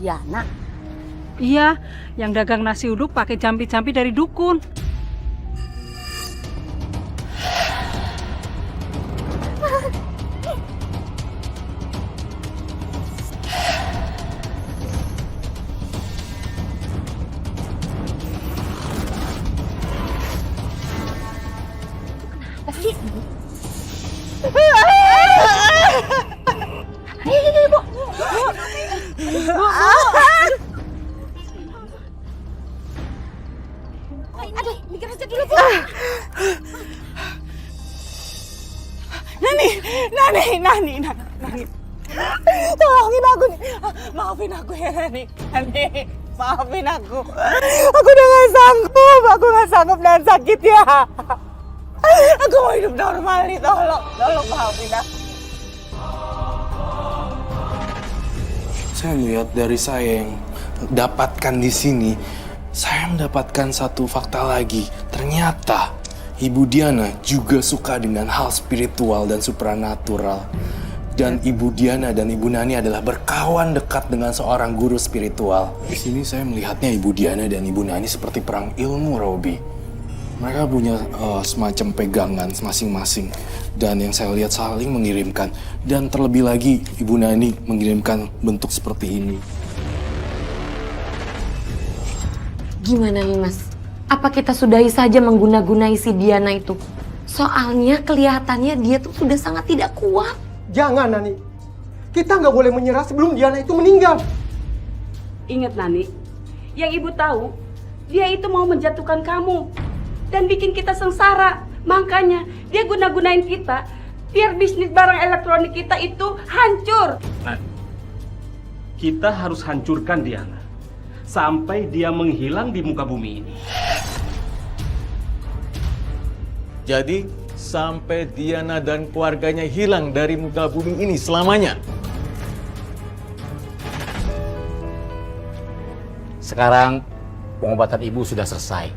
Diana. Iya, yang dagang nasi uduk pakai jampi-jampi dari dukun. Pasti. Aduh, mikir aja dulu, Bu. Nani. Tolongin aku nih. Maafin aku ya, Nani. Maafin aku. Aku udah gak sanggup. Aku gak sanggup dan sakit ya. Aku mau hidup normal nih. Tolong maafin aku. Saya lihat dari saya yang dapatkan di sini, saya mendapatkan satu fakta lagi. Ternyata Ibu Diana juga suka dengan hal spiritual dan supranatural. Dan Ibu Diana dan Ibu Nani adalah berkawan dekat dengan seorang guru spiritual. Di sini saya melihatnya Ibu Diana dan Ibu Nani seperti perang ilmu, Robi. Mereka punya semacam pegangan masing-masing. Dan yang saya lihat saling mengirimkan. Dan terlebih lagi Ibu Nani mengirimkan bentuk seperti ini. Gimana nih, Mas? Apa kita sudahi saja mengguna-gunai si Diana itu? Soalnya kelihatannya dia tuh sudah sangat tidak kuat. Jangan, Nani. Kita nggak boleh menyerah sebelum Diana itu meninggal. Ingat, Nani, yang ibu tahu, dia itu mau menjatuhkan kamu dan bikin kita sengsara. Makanya dia guna-gunain kita biar bisnis barang elektronik kita itu hancur. Nah, kita harus hancurkan Diana sampai dia menghilang di muka bumi ini. Jadi sampai Diana dan keluarganya hilang dari muka bumi ini selamanya. Sekarang pengobatan ibu sudah selesai.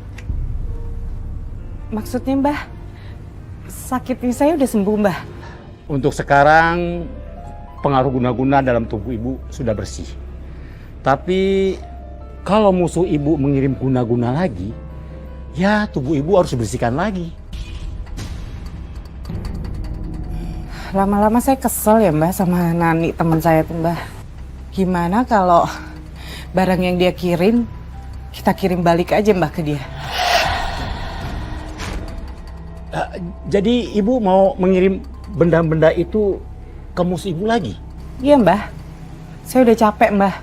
Maksudnya, Mbah? Sakitnya saya udah sembuh, Mbah. Untuk sekarang pengaruh guna-guna dalam tubuh ibu sudah bersih. Tapi kalau musuh ibu mengirim guna-guna lagi, ya tubuh ibu harus dibersihkan lagi. Lama-lama saya kesel ya, Mbah, sama Nani teman saya tuh, Mbah. Gimana kalau barang yang dia kirim, kita kirim balik aja, Mbah, ke dia? Jadi ibu mau mengirim benda-benda itu ke musuh ibu lagi? Iya, Mbah. Saya udah capek, Mbah.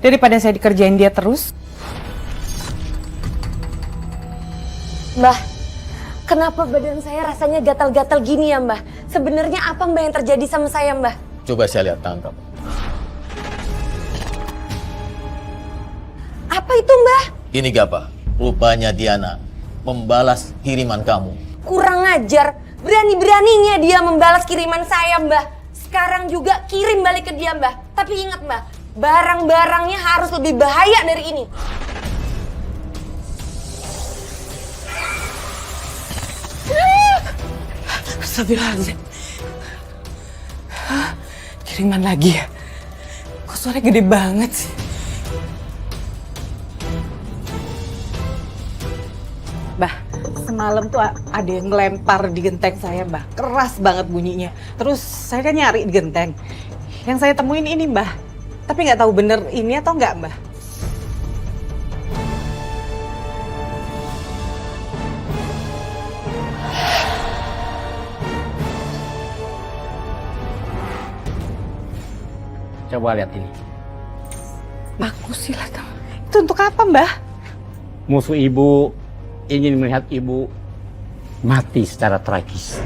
Daripada saya dikerjain dia terus. Mbah, kenapa badan saya rasanya gatal-gatal gini ya, Mbah? Sebenarnya apa, Mbah, yang terjadi sama saya, Mbah? Coba saya lihat tangan kamu. Apa itu, Mbah? Ini Gapa, rupanya Diana membalas kiriman kamu. Kurang ajar. Berani-beraninya dia membalas kiriman saya, Mbah. Sekarang juga kirim balik ke dia, Mbah. Tapi ingat, Mbah, barang-barangnya harus lebih bahaya dari ini. Astagfirullahaladzim. Hah? Kiriman lagi ya? Kok suaranya gede banget sih? Mbah, semalam tuh ada yang ngelempar di genteng saya, Mbah. Keras banget bunyinya. Terus saya kan nyari di genteng. Yang saya temuin ini, Mbah. Tapi nggak tahu bener ini atau nggak, Mbah. Coba lihat ini. Bagus sih lah, itu untuk apa, Mbah? Musuh ibu ingin melihat ibu mati secara tragis.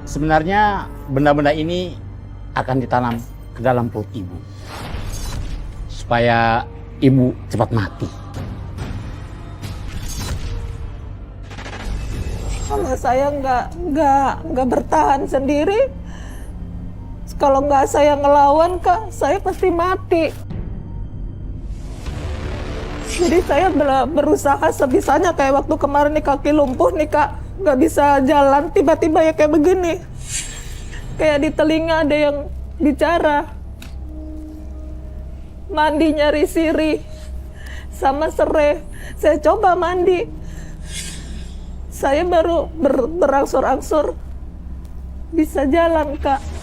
Sebenarnya benda-benda ini akan ditanam ke dalam perut ibu supaya ibu cepat mati. Kalau saya nggak bertahan sendiri, kalau nggak saya ngelawan, Kak, saya pasti mati. Jadi saya berusaha sebisanya, kayak waktu kemarin nih kaki lumpuh nih, Kak, nggak bisa jalan, tiba-tiba ya kayak begini, kayak di telinga ada yang bicara. mandi nyari sirih sama serai. Saya coba mandi. Saya baru berangsur-angsur bisa jalan, Kak.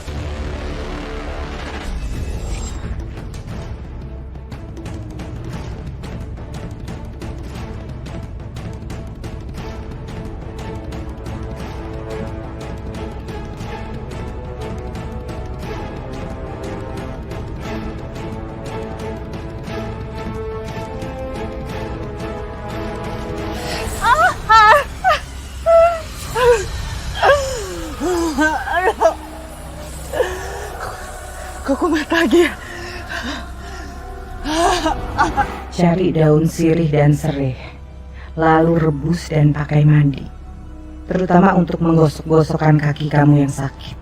Kok kumat lagi ya? Cari daun sirih dan serai, lalu rebus dan pakai mandi. Terutama untuk menggosok-gosokkan kaki kamu yang sakit.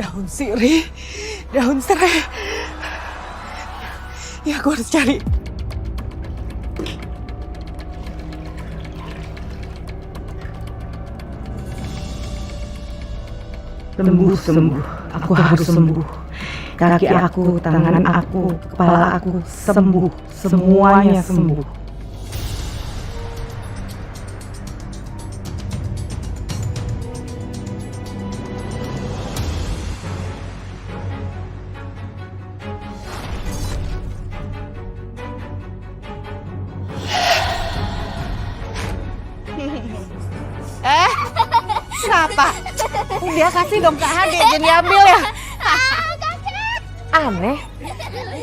Daun sirih, daun serai. Ya, aku harus cari. Sembuh, aku harus sembuh. Kaki aku, tangan aku, kepala aku sembuh, semuanya sembuh. Kenapa? Udah kasih dong Kak Hade, jangan diambil ya. Aneh,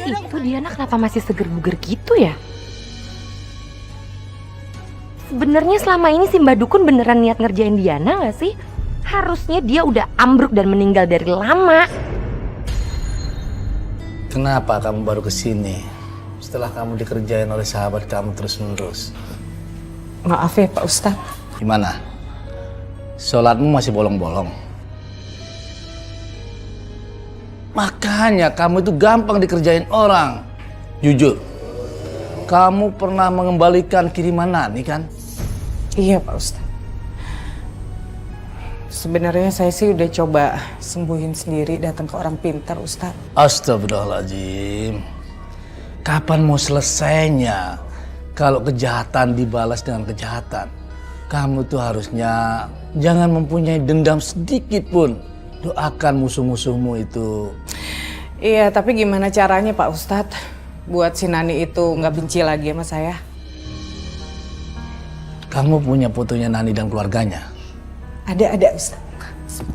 itu Diana kenapa masih seger buger gitu ya? Sebenarnya selama ini si Mbak Dukun beneran niat ngerjain Diana gak sih? Harusnya dia udah ambruk dan meninggal dari lama. Kenapa kamu baru kesini? Setelah kamu dikerjain oleh sahabat kamu terus-menerus. Maaf ya Pak Ustadz. Gimana? Sholatmu masih bolong-bolong? Makanya kamu itu gampang dikerjain orang. Jujur, kamu pernah mengembalikan kiriman Nani kan? Iya Pak Ustadz. Sebenarnya saya sih udah coba sembuhin sendiri, datang ke orang pintar Ustadz. Astagfirullahaladzim. Kapan mau selesainya? Kalau kejahatan dibalas dengan kejahatan, kamu tuh harusnya jangan mempunyai dendam sedikit pun. Doakan musuh-musuhmu itu. Iya, tapi gimana caranya Pak Ustadz buat si Nani itu nggak benci lagi sama saya? Kamu punya fotonya Nani dan keluarganya? Ada Ustadz.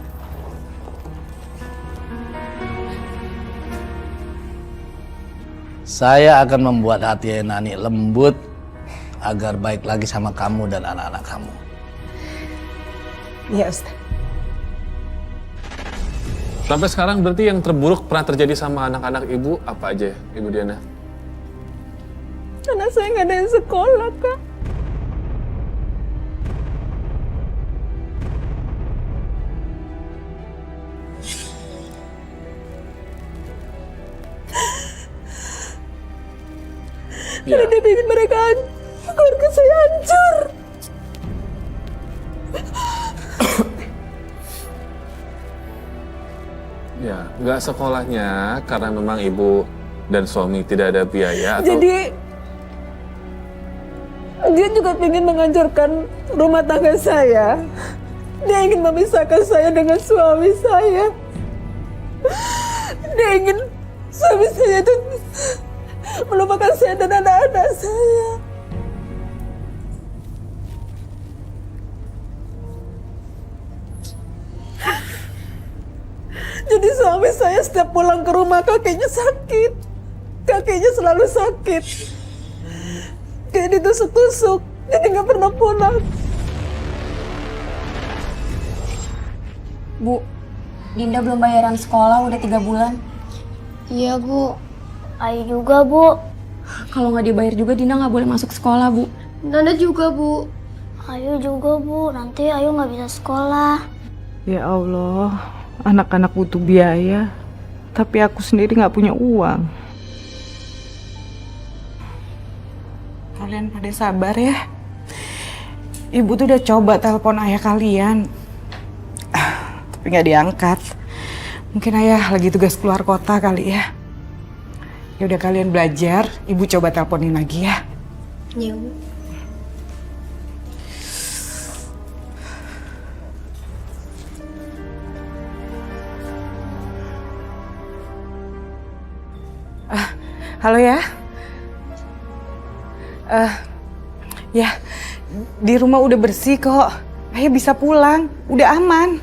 Saya akan membuat hati Nani lembut agar baik lagi sama kamu dan anak-anak kamu. Iya Ustadz. Sampai sekarang berarti yang terburuk pernah terjadi sama anak-anak ibu apa aja, Ibu Diana? Karena saya nggak ada yang sekolah, Kak. Karena dia bikin mereka keluarga saya hancur. Ya, nggak sekolahnya karena memang ibu dan suami tidak ada biaya atau... Jadi dia juga ingin menghancurkan rumah tangga saya. Dia ingin memisahkan saya dengan suami saya. Dia ingin suami saya itu melupakan saya dan anak-anak saya. Jadi suami saya setiap pulang ke rumah kakinya sakit. Kakinya selalu sakit. Kayak ditusuk-tusuk. Jadi nggak pernah pulang. Bu, Dinda belum bayaran sekolah udah 3 bulan. Iya Bu, Ayu juga Bu. Kalau nggak dibayar juga Dinda nggak boleh masuk sekolah Bu. Nanda juga Bu. Ayu juga Bu, nanti Ayu nggak bisa sekolah. Ya Allah, anak-anak butuh biaya. Tapi aku sendiri nggak punya uang. Kalian pada sabar ya. Ibu tuh udah coba telepon ayah kalian. Tapi nggak diangkat. Mungkin ayah lagi tugas keluar kota kali ya. Ya udah kalian belajar, Ibu coba teleponin lagi ya. Iya, Bu. Halo ya. Ya, di rumah udah bersih kok. Ayah bisa pulang, udah aman.